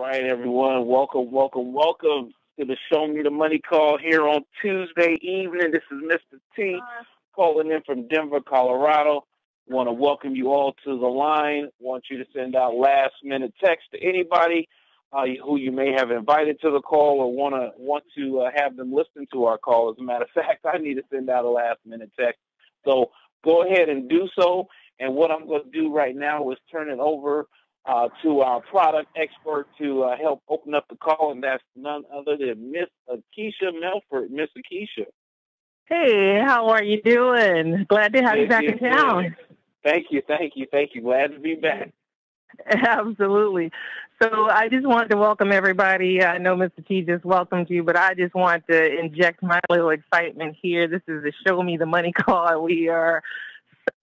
right, everyone. Welcome to the Show Me the Money call here on Tuesday evening. This is Mr. T calling in from Denver, Colorado. Want to welcome you all to the line. Want you to send out last-minute text to anybody who you may have invited to the call or want to have them listen to our call. As a matter of fact, I need to send out a last-minute text. So go ahead and do so. And what I'm going to do right now is turn it over to our product expert to help open up the call, and that's none other than Miss Nikisha Melford. Miss Nikisha. Hey, how are you doing? Glad to have you back in town. Thank you. Glad to be back. Absolutely. So I just wanted to welcome everybody. I know Mr. T just welcomed you, but I just want to inject my little excitement here. This is the Show Me the Money call. We are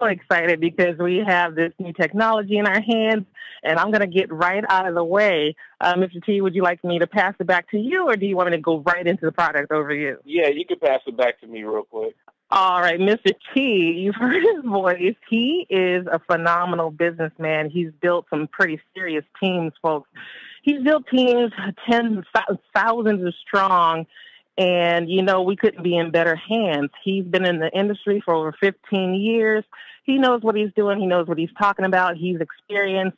so excited because we have this new technology in our hands, and I'm going to get right out of the way. Mr. T, would you like me to pass it back to you, or do you want me to go right into the product over you? Yeah, you can pass it back to me real quick. All right, Mr. T, you've heard his voice. He is a phenomenal businessman. He's built some pretty serious teams, folks. He's built teams thousands of strong, and, you know, we couldn't be in better hands. He's been in the industry for over 15 years. He knows what he's doing. He knows what he's talking about. He's experienced.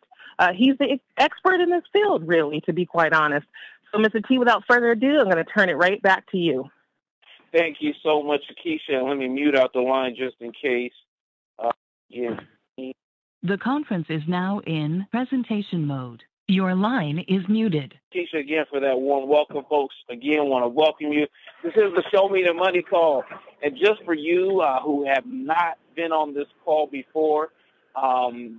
He's the expert in this field, really, to be quite honest. So, Mr. T, without further ado, I'm going to turn it right back to you. Thank you so much, Nikisha. Let me mute out the line just in case. The conference is now in presentation mode. Your line is muted. Nikisha, again, for that warm welcome, folks. Again, want to welcome you. This is the Show Me the Money call. And just for you who have not been on this call before,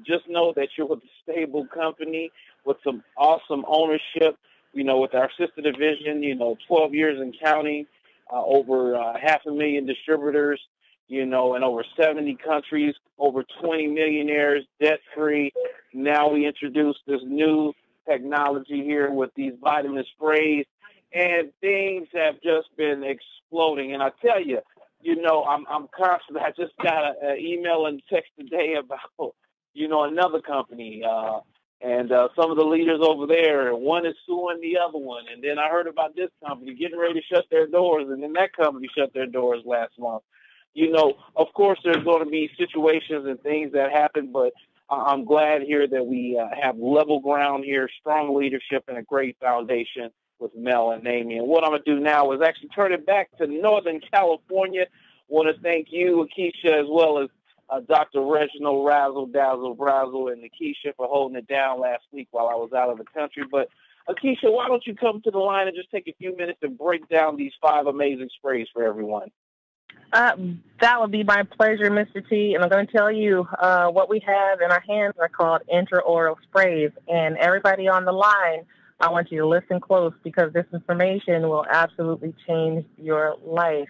just know that you're with a stable company with some awesome ownership, you know, with our sister division, 12 years in counting, over 500,000 distributors, in over 70 countries, over 20 millionaires, debt-free. Now we introduce this new technology here with these vitamin sprays, and things have just been exploding. And I tell you, I'm constantly, I just got an email and text today about, another company, and some of the leaders over there, one is suing the other one. And then I heard about this company getting ready to shut their doors, and then that company shut their doors last month. Of course, there's going to be situations and things that happen, but I'm glad here that we have level ground here, strong leadership, and a great foundation with Mel and Amy. And what I'm going to do now is actually turn it back to Northern California. Want to thank you, Nikisha, as well as Dr. Reginald Razzle, Dazzle, Brazzle, and Nikisha for holding it down last week while I was out of the country. But, Nikisha, why don't you come to the line and just take a few minutes and break down these 5 amazing sprays for everyone? That would be my pleasure, Mr. T. And I'm going to tell you what we have in our hands are called intraoral sprays. And everybody on the line, I want you to listen close because this information will absolutely change your life.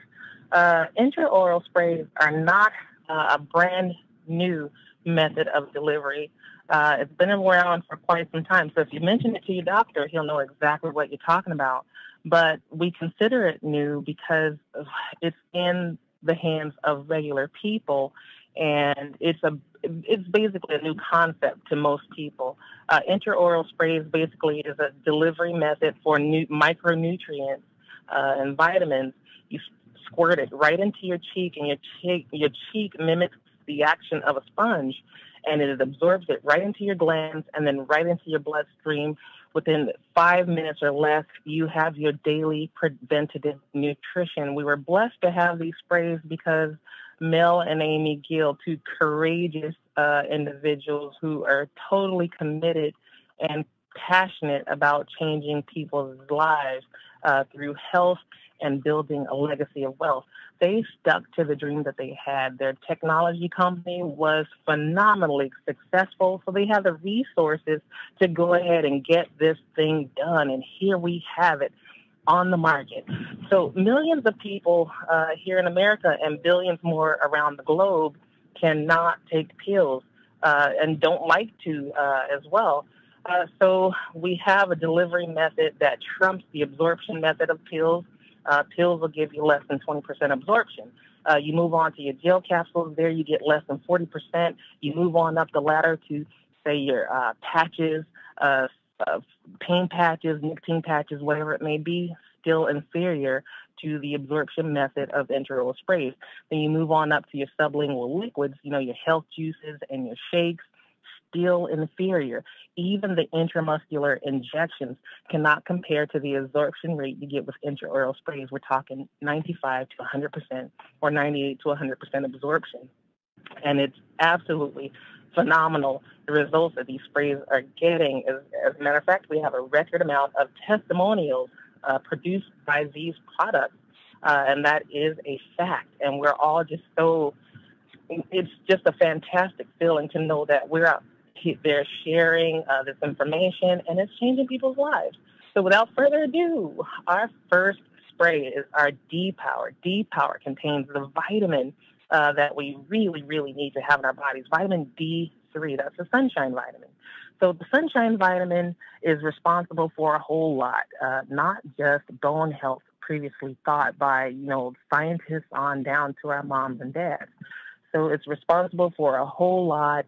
Intraoral sprays are not a brand new method of delivery. It's been around for quite some time. So if you mention it to your doctor, he'll know exactly what you're talking about. But we consider it new because it's in the hands of regular people, and it's basically a new concept to most people. Intraoral sprays basically is a delivery method for micronutrients and vitamins. You squirt it right into your cheek, and your cheek mimics the action of a sponge, and it absorbs it right into your glands and then right into your bloodstream. Within 5 minutes or less, you have your daily preventative nutrition. We were blessed to have these sprays because Mel and Amy Gill, 2 courageous individuals who are totally committed and passionate about changing people's lives through health and building a legacy of wealth. They stuck to the dream that they had. Their technology company was phenomenally successful, so they have the resources to go ahead and get this thing done, and here we have it on the market. So millions of people here in America and billions more around the globe cannot take pills and don't like to as well. So we have a delivery method that trumps the absorption method of pills. Pills will give you less than 20% absorption. You move on to your gel capsules. There you get less than 40%. You move on up the ladder to, say, your patches, uh, pain patches, nicotine patches, whatever it may be, still inferior to the absorption method of intraoral sprays. Then you move on up to your sublingual liquids, your health juices and your shakes, still inferior. Even the intramuscular injections cannot compare to the absorption rate you get with intraoral sprays. We're talking 95 to 100% or 98 to 100% absorption. And it's absolutely phenomenal, the results that these sprays are getting. As a matter of fact, we have a record amount of testimonials produced by these products, and that is a fact. And we're all just it's just a fantastic feeling to know that we're out there sharing this information, and it's changing people's lives. So without further ado, our first spray is our D-Power. D-Power contains the vitamin that we really, really need to have in our bodies, vitamin D3. That's the sunshine vitamin. So the sunshine vitamin is responsible for a whole lot, not just bone health previously thought by, scientists on down to our moms and dads. So it's responsible for a whole lot.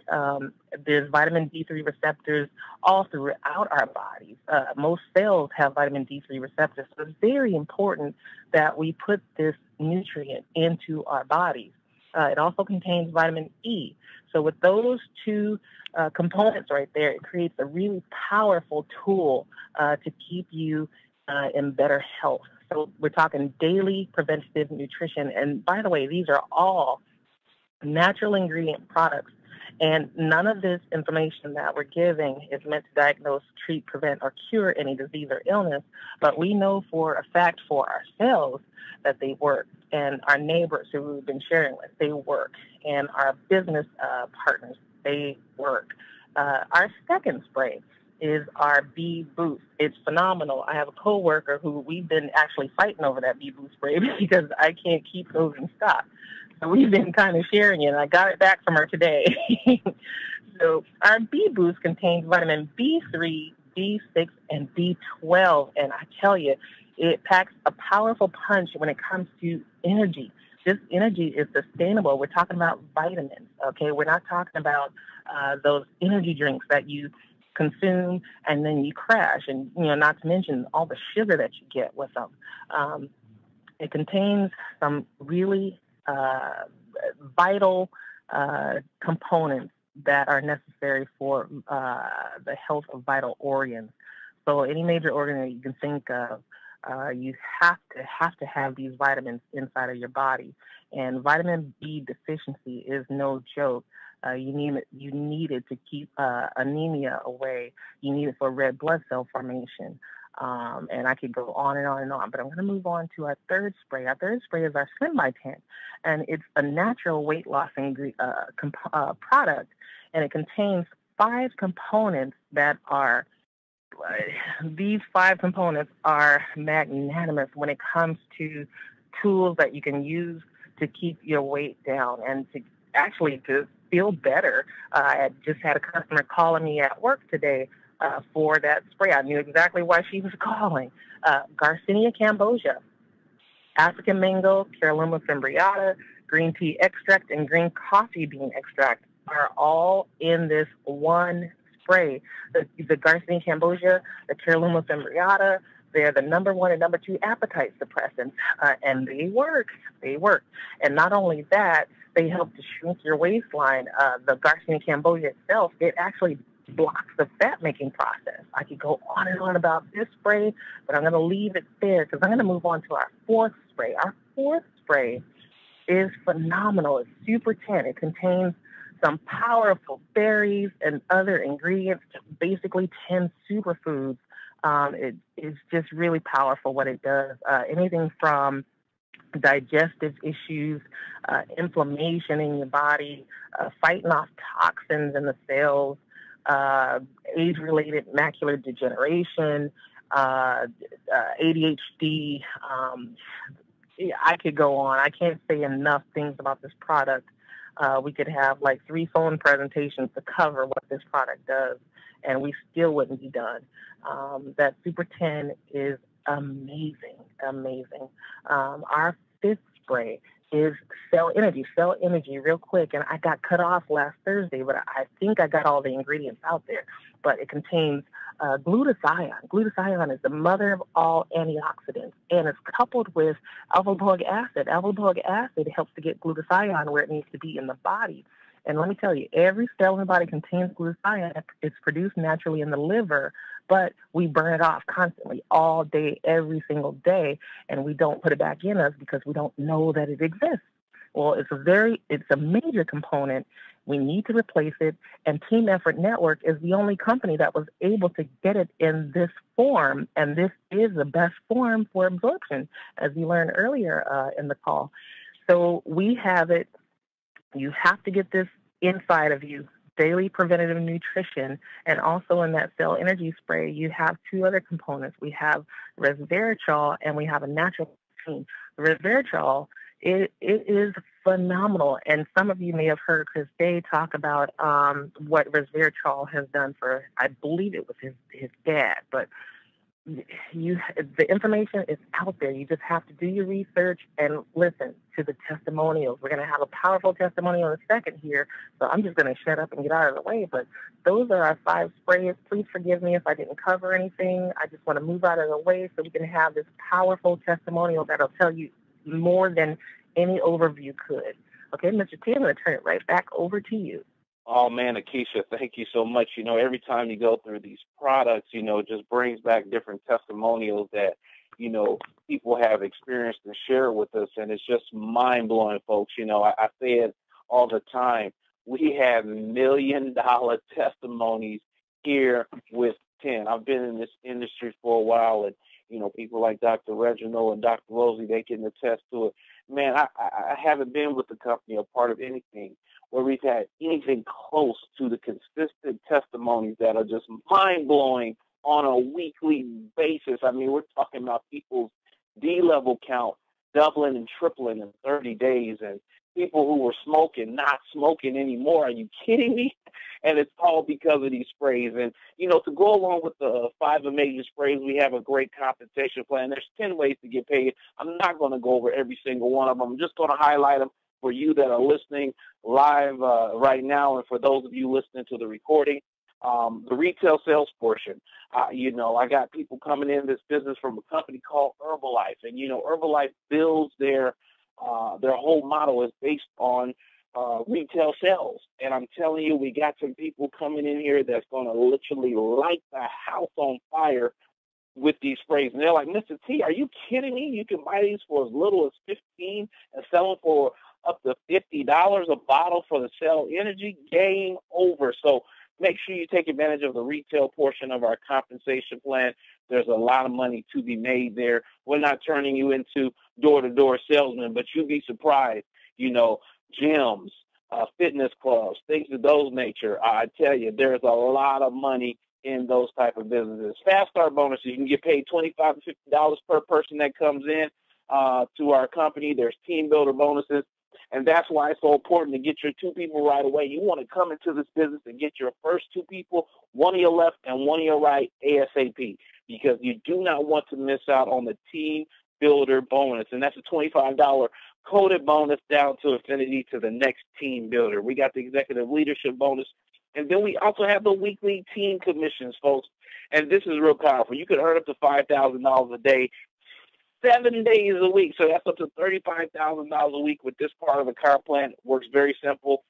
There's vitamin D3 receptors all throughout our bodies. Most cells have vitamin D3 receptors. So it's very important that we put this nutrient into our bodies. It also contains vitamin E. So with those two components right there, it creates a really powerful tool to keep you in better health. So we're talking daily preventative nutrition. And by the way, these are all natural ingredient products. And none of this information that we're giving is meant to diagnose, treat, prevent, or cure any disease or illness. But we know for a fact for ourselves that they work. And our neighbors who we've been sharing with, they work. And our business partners, they work. Our second spray is our Bee Boost. It's phenomenal. I have a coworker who we've been actually fighting over that Bee Boost spray because I can't keep those in stock. So we've been kind of sharing it, and I got it back from her today. So our Bee Boost contains vitamin B3, B6, and B12, and I tell you, it packs a powerful punch when it comes to energy. This energy is sustainable. We're talking about vitamins, okay? We're not talking about those energy drinks that you consume and then you crash, and not to mention all the sugar that you get with them. It contains some really vital components that are necessary for the health of vital organs. So any major organ that you can think of, you have to have these vitamins inside of your body. And vitamin B deficiency is no joke. You need it to keep anemia away. You need it for red blood cell formation. And I could go on and on and on, but I'm going to move on to our third spray. Our third spray is our Slim by 10, and it's a natural weight loss product, and it contains 5 components that are, these 5 components are magnanimous when it comes to tools that you can use to keep your weight down and to feel better. I just had a customer calling me at work today for that spray. I knew exactly why she was calling. Garcinia cambogia, African mango, Caralluma fimbriata, green tea extract, and green coffee bean extract are all in this one spray. The Garcinia cambogia, the Caralluma fimbriata, they're the number 1 and number 2 appetite suppressants, and they work. They work. And not only that, they help to shrink your waistline. The Garcinia cambogia itself, it actually blocks the fat-making process. I could go on and on about this spray, but I'm going to leave it there because I'm going to move on to our fourth spray. Our fourth spray is phenomenal. It's Super 10. It contains some powerful berries and other ingredients, basically 10 superfoods. It is just really powerful what it does. Anything from digestive issues, inflammation in your body, fighting off toxins in the cells, age-related macular degeneration, ADHD. I could go on. I can't say enough things about this product. We could have like 3 phone presentations to cover what this product does, and we still wouldn't be done. That Super 10 is amazing, amazing. Our 5th spray is Cell Energy. Cell Energy, real quick, and I got cut off last Thursday, but I think I got all the ingredients out there. But it contains glutathione. Glutathione is the mother of all antioxidants, and it's coupled with alpha-lipoic acid. Alpha-lipoic acid helps to get glutathione where it needs to be in the body. And let me tell you, every cell in the body contains glutathione. It's produced naturally in the liver, but we burn it off constantly, all day, every single day, and we don't put it back in us because we don't know that it exists. Well, it's a major component. We need to replace it, and Team Effort Network is the only company that was able to get it in this form, and this is the best form for absorption, as you learned earlier in the call. So we have it. You have to get this inside of you, daily preventative nutrition, and also in that cell energy spray, you have two other components. We have resveratrol, and we have a natural protein. Resveratrol, it is phenomenal, and some of you may have heard Chris Day talk about what resveratrol has done for, I believe it was his dad, but the information is out there. You just have to do your research and listen to the testimonials. We're going to have a powerful testimonial in a second here, so I'm just going to shut up and get out of the way. But those are our 5 sprays. Please forgive me if I didn't cover anything. I just want to move out of the way so we can have this powerful testimonial that'll tell you more than any overview could. Okay, Mr. T, I'm going to turn it right back over to you. Oh, man, Nikisha, thank you so much. Every time you go through these products, it just brings back different testimonials that, people have experienced and shared with us. And it's just mind-blowing, folks. I say it all the time. We have $1 million testimonies here with 10. I've been in this industry for a while, and, people like Dr. Reginald and Dr. Rosie, they can attest to it. Man, I haven't been with the company a part of anything where we've had anything close to the consistent testimonies that are just mind-blowing on a weekly basis. I mean, we're talking about people's D-level count doubling and tripling in 30 days, and people who were smoking not smoking anymore. Are you kidding me? And it's all because of these sprays. And, to go along with the 5 amazing sprays, we have a great compensation plan. There's 10 ways to get paid. I'm not going to go over every single one of them. I'm just going to highlight them for you that are listening live right now, and for those of you listening to the recording. The retail sales portion, I got people coming in this business from a company called Herbalife, and Herbalife builds their whole model is based on retail sales. And I'm telling you, we got some people coming in here that's going to literally light the house on fire with these sprays. And they're like, Mr. T, are you kidding me? You can buy these for as little as $15 and sell them for up to $50 a bottle for the cell energy. Game over. So make sure you take advantage of the retail portion of our compensation plan. There's a lot of money to be made there. We're not turning you into door-to-door salesmen, but you'd be surprised, gyms, fitness clubs, things of those nature. I tell you, there's a lot of money in those type of businesses. Fast start bonuses, you can get paid $25 to $50 per person that comes in to our company. There's team builder bonuses. And that's why it's so important to get your 2 people right away. You want to come into this business and get your first 2 people, one on your left and one on your right, ASAP, because you do not want to miss out on the team builder bonus. And that's a $25 coded bonus down to infinity to the next team builder. We got the executive leadership bonus. And then we also have the weekly team commissions, folks. And this is real powerful. You could earn up to $5,000 a day, 7 days a week. So that's up to $35,000 a week with this part of the comp plan. It works very simple.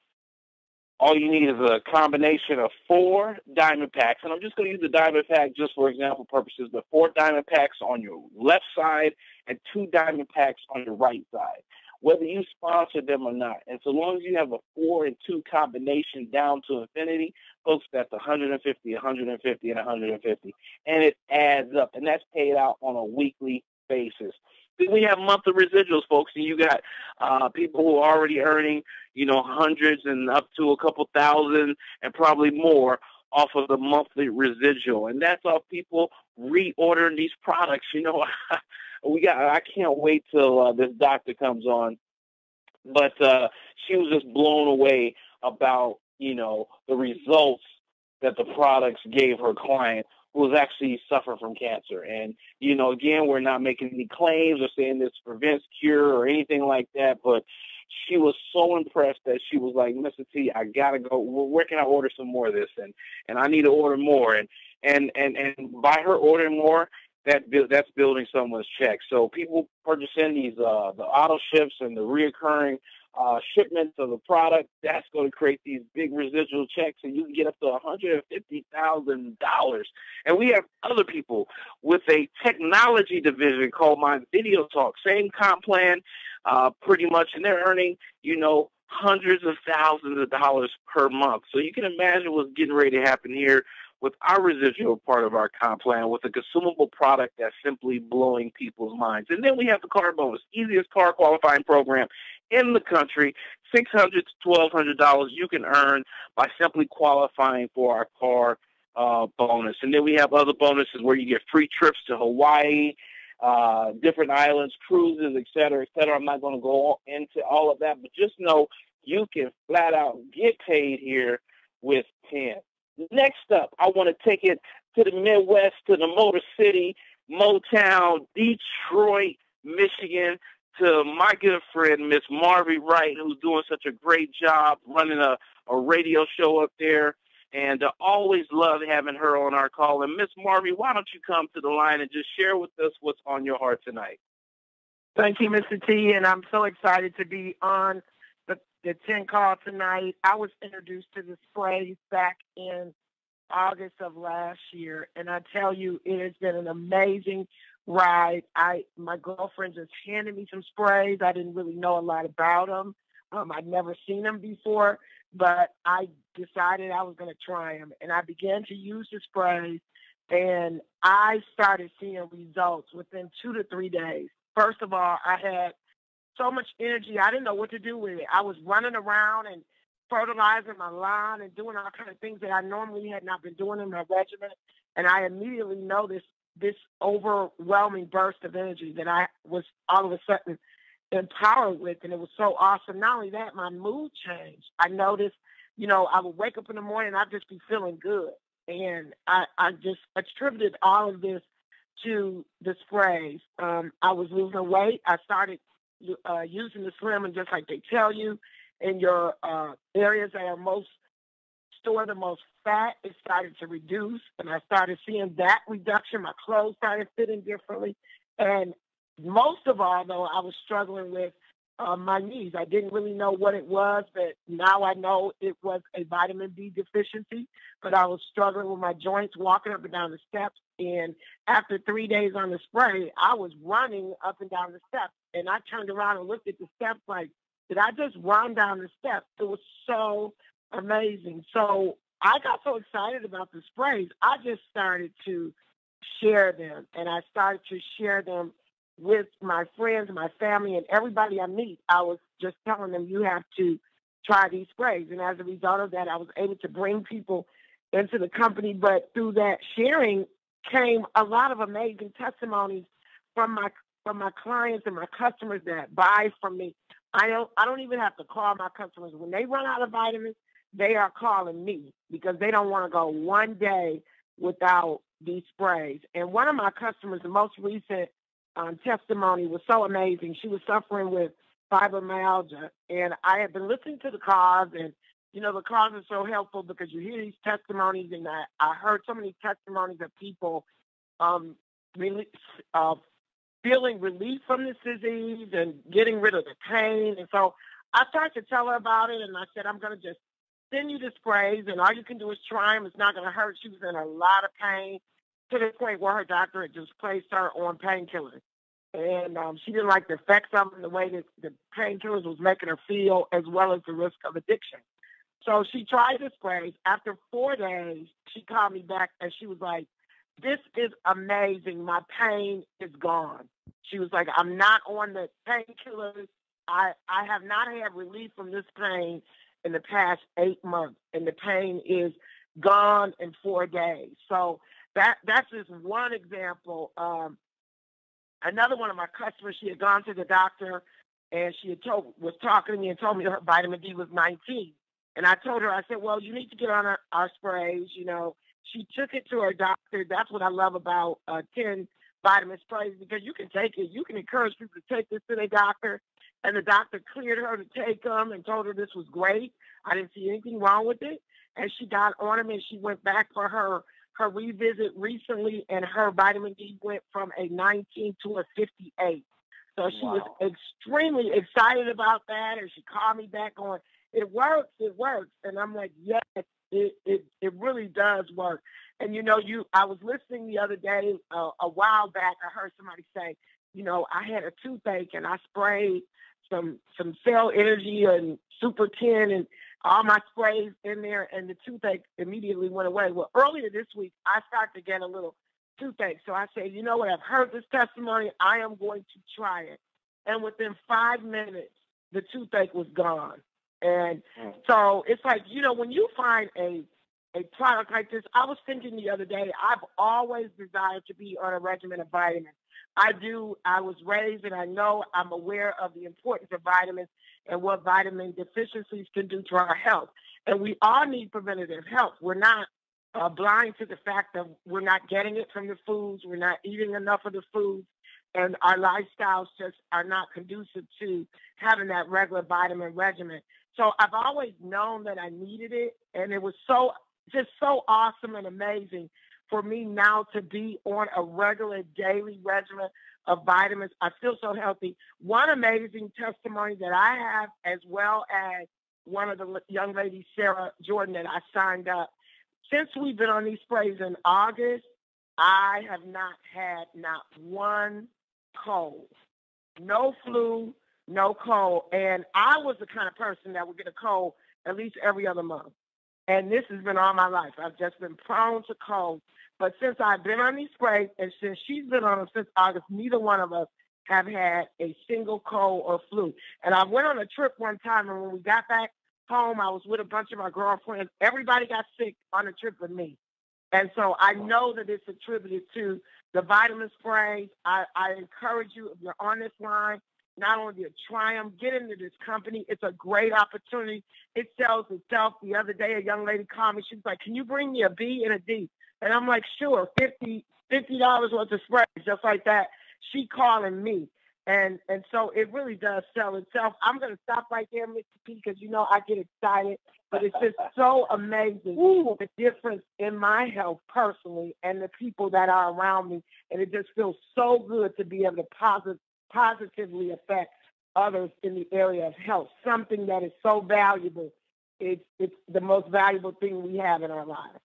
All you need is a combination of 4 diamond packs. And I'm just going to use the diamond pack just for example purposes, but 4 diamond packs on your left side and 2 diamond packs on your right side, whether you sponsor them or not. And so long as you have a 4 and 2 combination down to infinity, folks, that's 150, 150, and 150. And it adds up. And that's paid out on a weekly basis. Then we have monthly residuals, folks, and you got people who are already earning, hundreds and up to a couple thousand and probably more off of the monthly residual. And that's off people reordering these products. I can't wait till this doctor comes on. But she was just blown away about, the results that the products gave her client, who was actually suffering from cancer. And, again, we're not making any claims or saying this prevents cure or anything like that, but she was so impressed that she was like, Mr. T, I got to go. Where can I order some more of this? And I need to order more. And And by her ordering more, that's building someone's check. So people purchasing these the auto ships and the reoccurring shipments of the product, that's going to create these big residual checks, and you can get up to $150,000. And we have other people with a technology division called My Video Talk, same comp plan, pretty much, and they're earning, hundreds of thousands of dollars per month. So you can imagine what's getting ready to happen here with our residual part of our comp plan, with a consumable product that's simply blowing people's minds. And then we have the car bonus, easiest car qualifying program in the country, $600 to $1,200 you can earn by simply qualifying for our car bonus. And then we have other bonuses where you get free trips to Hawaii, different islands, cruises, et cetera, et cetera. I'm not going to go into all of that, but just know you can flat out get paid here with 10. Next up, I want to take it to the Midwest, to the Motor City, Motown, Detroit, Michigan, to my good friend, Miss Marvy Wright, who's doing such a great job running a radio show up there. And always love having her on our call. And Miss Marvy, why don't you come to the line and just share with us what's on your heart tonight? Thank you, Mr. T, and I'm so excited to be on the 10 call tonight. I was introduced to the sprays back in August of last year, and I tell you, it has been an amazing ride. My girlfriend just handed me some sprays. I didn't really know a lot about them. I'd never seen them before, but I decided I was going to try them, and I began to use the sprays, and I started seeing results within 2 to 3 days. First of all, I had so much energy, I didn't know what to do with it. I was running around and fertilizing my lawn and doing all kinds of things that I normally had not been doing in my regimen, and I immediately noticed this overwhelming burst of energy that I was all of a sudden empowered with, and it was so awesome. Not only that, my mood changed. I noticed, I would wake up in the morning and I'd just be feeling good, and I just attributed all of this to the sprays. I was losing weight. I started using the Slim, and just like they tell you, in your areas that are store the most fat, it started to reduce, and I started seeing that reduction. My clothes started fitting differently, and most of all, though, I was struggling with my knees. I didn't really know what it was, but now I know it was a vitamin D deficiency, but I was struggling with my joints, walking up and down the steps, and after 3 days on the spray, I was running up and down the steps, and I turned around and looked at the steps like, did I just run down the steps? It was so amazing. So I got so excited about the sprays, I just started to share them, and I started to share them with my friends, my family, and everybody I meet. I was just telling them, you have to try these sprays. And as a result of that, I was able to bring people into the company. But through that sharing came a lot of amazing testimonies from my clients and my customers that buy from me. I don't even have to call my customers. When they run out of vitamins, they are calling me because they don't want to go one day without these sprays. And one of my customers, the most recent testimony, was so amazing. She was suffering with fibromyalgia, and I had been listening to the cause, and the cause is so helpful because you hear these testimonies, and I heard so many testimonies of people feeling relief from this disease and getting rid of the pain. And so I started to tell her about it, and I said, I'm going to just send you the sprays, and all you can do is try them. It's not going to hurt. She was in a lot of pain, to the point where her doctor had just placed her on painkillers. And she didn't like the effects of them, the way that the painkillers was making her feel, as well as the risk of addiction. So she tried the sprays. After 4 days, she called me back, and she was like, this is amazing. My pain is gone. She was like, I'm not on the painkillers. I have not had relief from this pain in the past 8 months, and the pain is gone in 4 days. So that's just one example. Another one of my customers, she had gone to the doctor, and she had was talking to me and told me her vitamin D was 19. And I told her, I said, well, you need to get on our sprays. She took it to her doctor. That's what I love about 10 vitamin sprays, because you can take it. You can encourage people to take this to their doctor, and the doctor cleared her to take them and told her this was great. I didn't see anything wrong with it. And she got on them, and she went back for her her revisit recently, and her vitamin D went from a 19 to a 58. So she was extremely excited about that, and she called me back going, it works. And I'm like, yes, it really does work. And, you know, I was listening the other day, a while back, I heard somebody say, you know, I had a toothache and I sprayed some Cell Energy and Super 10 and all my sprays in there, and the toothache immediately went away. Well, earlier this week, I started to get a little toothache. So I said, you know what, I've heard this testimony. I am going to try it. And within 5 minutes, the toothache was gone. And so it's like, you know, when you find a product like this, I was thinking the other day, I've always desired to be on a regimen of vitamins. I was raised, and I know I'm aware of the importance of vitamins and what vitamin deficiencies can do to our health. And we all need preventative health. We're not blind to the fact that we're not getting it from the foods. We're not eating enough of the foods. And our lifestyles just are not conducive to having that regular vitamin regimen. So I've always known that I needed it. And it was so awesome and amazing for me now to be on a regular daily regimen of vitamins. I feel so healthy. One amazing testimony that I have, as well as one of the young ladies, Sarah Jordan, that I signed up. Since we've been on these sprays in August, I have not had not one cold, no flu, no cold. And I was the kind of person that would get a cold at least every other month. And this has been all my life. I've just been prone to colds. But since I've been on these sprays, and since she's been on them since August, neither one of us have had a single cold or flu. And I went on a trip one time, and when we got back home, I was with a bunch of my girlfriends. Everybody got sick on the trip with me. And so I know that it's attributed to the vitamin sprays. I encourage you, if you're on this line, not only to try them, get into this company. It's a great opportunity. It sells itself. The other day, a young lady called me. She was like, can you bring me a B and a D? And I'm like, sure, $50 worth of sprays, just like that. She calling me. And so it really does sell itself. I'm going to stop right there, Mr. P, because, you know, I get excited. But it's just so amazing, the difference in my health personally and the people that are around me. And it just feels so good to be able to positively affect others in the area of health, something that is so valuable. It's the most valuable thing we have in our lives.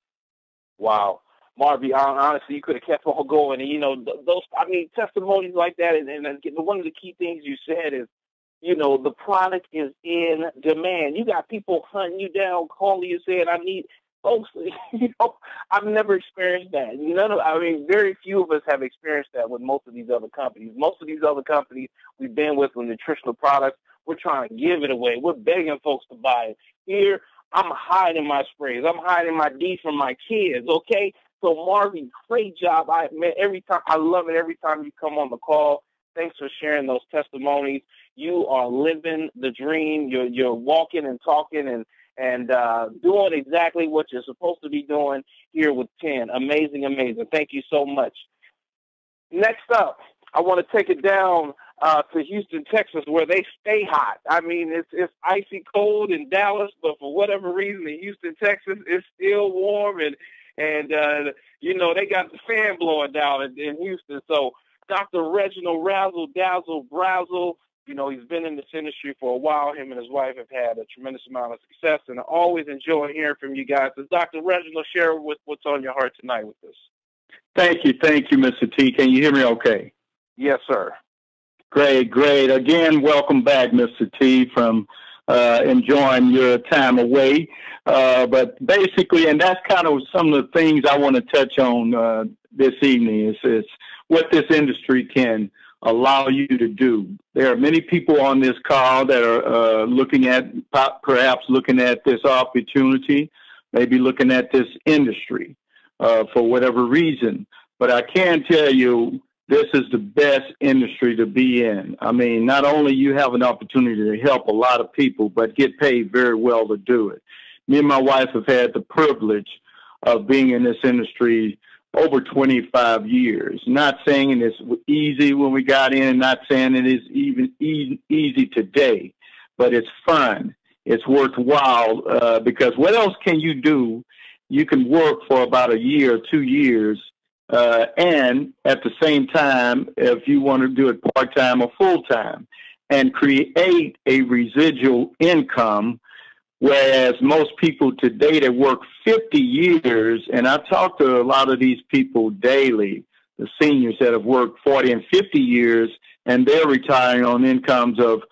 Wow. Marvy, honestly, you could have kept on going. And, you know, testimonies like that. And one of the key things you said is, you know, the product is in demand. You got people hunting you down, calling you, saying, I need, folks, you know, I've never experienced that. Very few of us have experienced that with most of these other companies. Most of these other companies we've been with nutritional products, we're trying to give it away. We're begging folks to buy it. Here, I'm hiding my sprays. I'm hiding my D from my kids, okay? So, Marvy, great job. I love it every time you come on the call. Thanks for sharing those testimonies. You are living the dream. You're walking and talking and doing exactly what you're supposed to be doing here with 10. Amazing, amazing. Thank you so much. Next up, I want to take it down to Houston, Texas, where they stay hot. I mean, it's icy cold in Dallas, but for whatever reason, in Houston, Texas, it's still warm and you know, they got the fan blowing down in Houston. So Dr. Reginald Razzle Dazzle Brazzle, you know, he's been in this industry for a while. Him and his wife have had a tremendous amount of success, and I always enjoy hearing from you guys. So Dr. Reginald, share what's on your heart tonight with us. Thank you, Mr. T. Can you hear me okay? Yes, sir. Great. Again, welcome back, Mr. T, from enjoying your time away. But basically, and that's kind of some of the things I want to touch on this evening, is what this industry can allow you to do. There are many people on this call that are perhaps looking at this opportunity, maybe looking at this industry for whatever reason. But I can tell you, this is the best industry to be in. I mean, not only you have an opportunity to help a lot of people, but get paid very well to do it. Me and my wife have had the privilege of being in this industry over 25 years. Not saying it's easy when we got in, not saying it is even easy today, but it's fun. It's worthwhile because what else can you do you can work for about a year or 2 years, and at the same time, if you want to do it part-time or full-time, and create a residual income. Whereas most people today that work 50 years, and I talk to a lot of these people daily, the seniors that have worked 40 and 50 years, and they're retiring on incomes of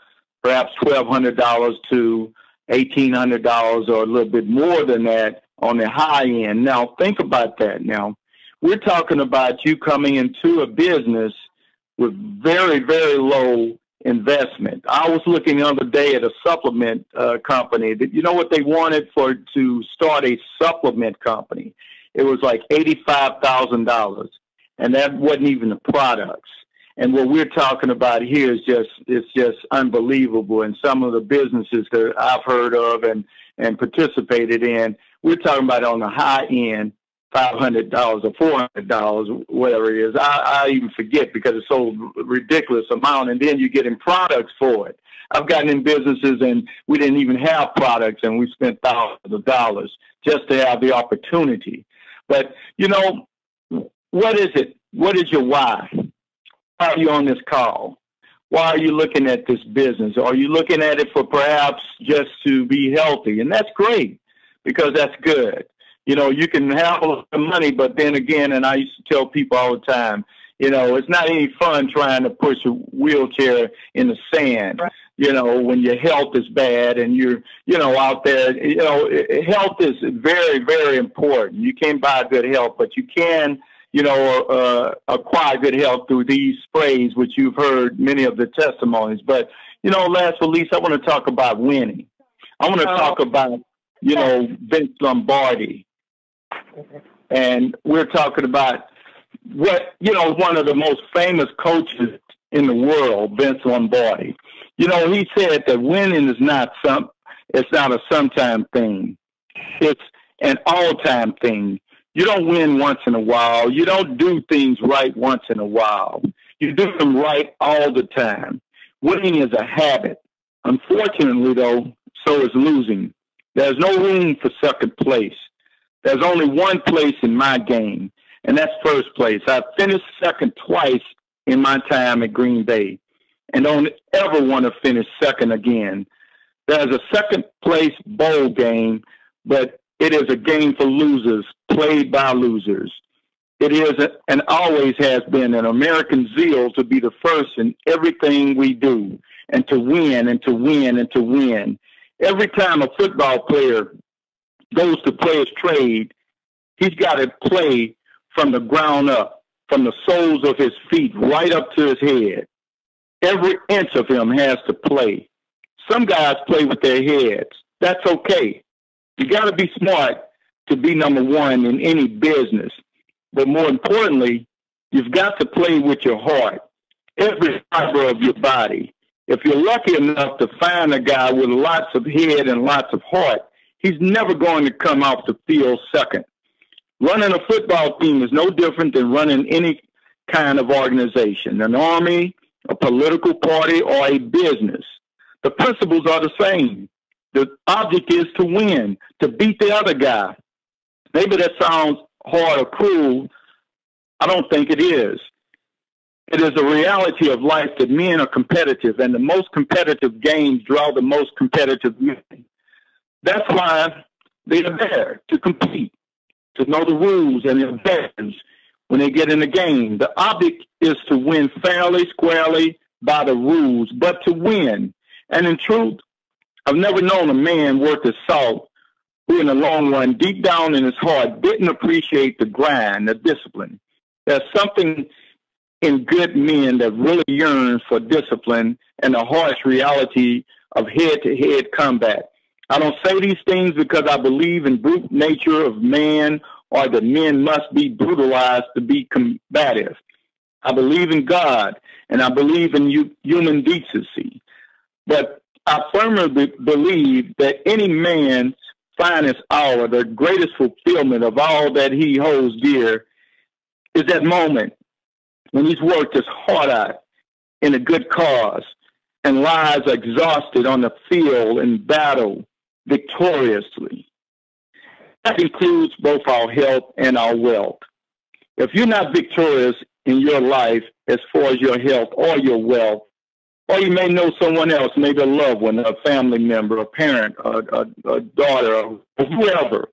perhaps $1,200 to $1,800 or a little bit more than that on the high end. Now, think about that. Now, we're talking about you coming into a business with very, very low investment. I was looking the other day at a supplement company that, you know what they wanted to start a supplement company? It was like $85,000, and that wasn't even the products. And what we're talking about here is just unbelievable. And some of the businesses that I've heard of and participated in, we're talking about on the high end, $500 or $400, whatever it is. I even forget because it's so ridiculous amount. And then you're getting products for it. I've gotten in businesses and we didn't even have products and we spent thousands of dollars just to have the opportunity. But, you know, what is it? What is your why? Why are you on this call? Why are you looking at this business? Are you looking at it for perhaps just to be healthy? And that's great because that's good. You know, you can have a lot of money, but then again, and I used to tell people all the time, you know, it's not any fun trying to push a wheelchair in the sand, right. You know, when your health is bad and you're, you know, out there, you know, health is very, very important. You can't buy good health, but you can, you know, acquire good health through these sprays, which you've heard many of the testimonies. But, you know, last but least, I want to talk about winning. I want to talk about, you know, Vince Lombardi. And we're talking about what, you know, one of the most famous coaches in the world, Vince Lombardi. You know, he said that winning is not a sometime thing. It's an all-time thing. You don't win once in a while. You don't do things right once in a while. You do them right all the time. Winning is a habit. Unfortunately, though, so is losing. There's no room for second place. There's only one place in my game, and that's first place. I finished second twice in my time at Green Bay and don't ever want to finish second again. There's a second place bowl game, but it is a game for losers, played by losers. It is and always has been an American zeal to be the first in everything we do and to win and to win and to win. Every time a football player goes to play his trade, he's got to play from the ground up, from the soles of his feet right up to his head. Every inch of him has to play. Some guys play with their heads. That's okay. You got to be smart to be number one in any business. But more importantly, you've got to play with your heart, every fiber of your body. If you're lucky enough to find a guy with lots of head and lots of heart, he's never going to come off the field second. Running a football team is no different than running any kind of organization, an army, a political party, or a business. The principles are the same. The object is to win, to beat the other guy. Maybe that sounds hard or cruel. I don't think it is. It is a reality of life that men are competitive, and the most competitive games draw the most competitive men. That's why they are there, to compete, to know the rules and the advantages when they get in the game. The object is to win fairly, squarely, by the rules, but to win. And in truth, I've never known a man worth his salt who in the long run, deep down in his heart, didn't appreciate the grind, the discipline. There's something in good men that really yearns for discipline and the harsh reality of head-to-head combat. I don't say these things because I believe in brute nature of man or that men must be brutalized to be combative. I believe in God, and I believe in human decency. But I firmly believe that any man's finest hour, the greatest fulfillment of all that he holds dear, is that moment when he's worked his heart out in a good cause and lies exhausted on the field in battle victoriously. That includes both our health and our wealth. If you're not victorious in your life as far as your health or your wealth, or you may know someone else, maybe a loved one, a family member, a parent, a daughter, or whoever,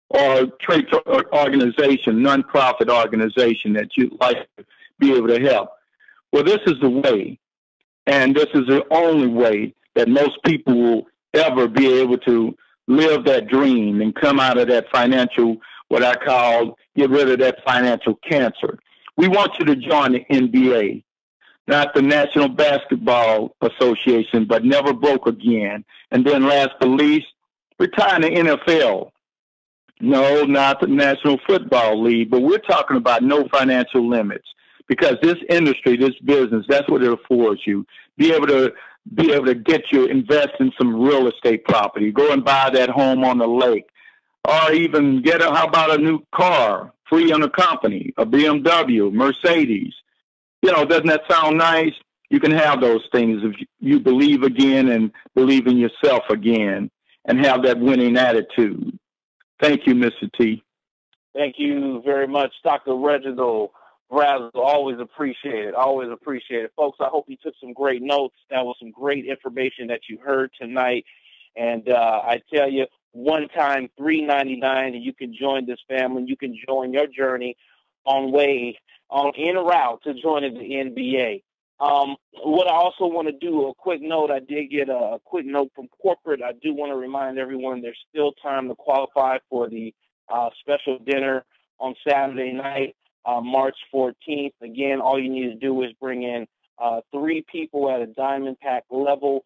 or a trade organization, nonprofit organization that you'd like to be able to help. Well, this is the way, and this is the only way that most people will ever be able to live that dream and come out of that financial, what I call, get rid of that financial cancer. We want you to join the NBA. Not the National Basketball Association, but never broke again. And then last but least, retire in the NFL. No, not the National Football League, but we're talking about no financial limits, because this industry, this business, that's what it affords you. Be able to get you, invest in some real estate property, go and buy that home on the lake, or even how about a new car, free on the company, a BMW, Mercedes. Doesn't that sound nice? You can have those things if you believe again and believe in yourself again and have that winning attitude. Thank you, Mr. T. Thank you very much, Dr. Reginald Brazel. Always appreciate it. Always appreciate it. Folks, I hope you took some great notes. That was some great information that you heard tonight. And I tell you, one time, $3.99, and you can join this family. You can join your journey en route to joining the NBA. What I also want to do, a quick note, I did get a quick note from corporate. I do want to remind everyone there's still time to qualify for the special dinner on Saturday night, March 14th. Again, all you need to do is bring in 3 people at a Diamond Pack level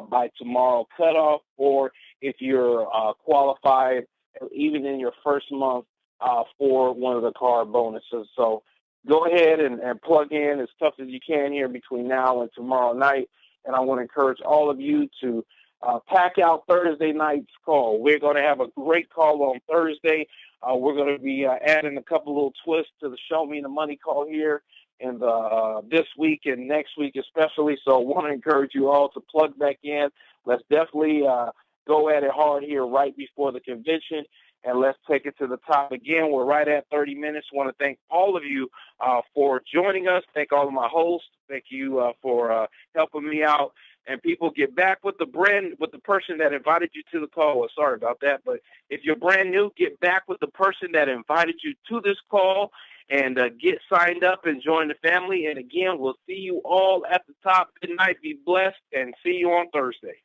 by tomorrow cutoff, or if you're qualified, even in your first month, for one of the card bonuses. So go ahead and plug in as tough as you can here between now and tomorrow night. And I want to encourage all of you to pack out Thursday night's call. We're going to have a great call on Thursday. We're going to be adding a couple little twists to the Show Me the Money call here in this week and next week especially. So I want to encourage you all to plug back in. Let's definitely go at it hard here right before the convention. And let's take it to the top again. We're right at 30 minutes. I want to thank all of you for joining us. Thank all of my hosts. Thank you for helping me out. And people, get back with the person that invited you to the call. Well, sorry about that. But if you're brand new, get back with the person that invited you to this call and get signed up and join the family. And again, we'll see you all at the top. Good night. Be blessed, and see you on Thursday.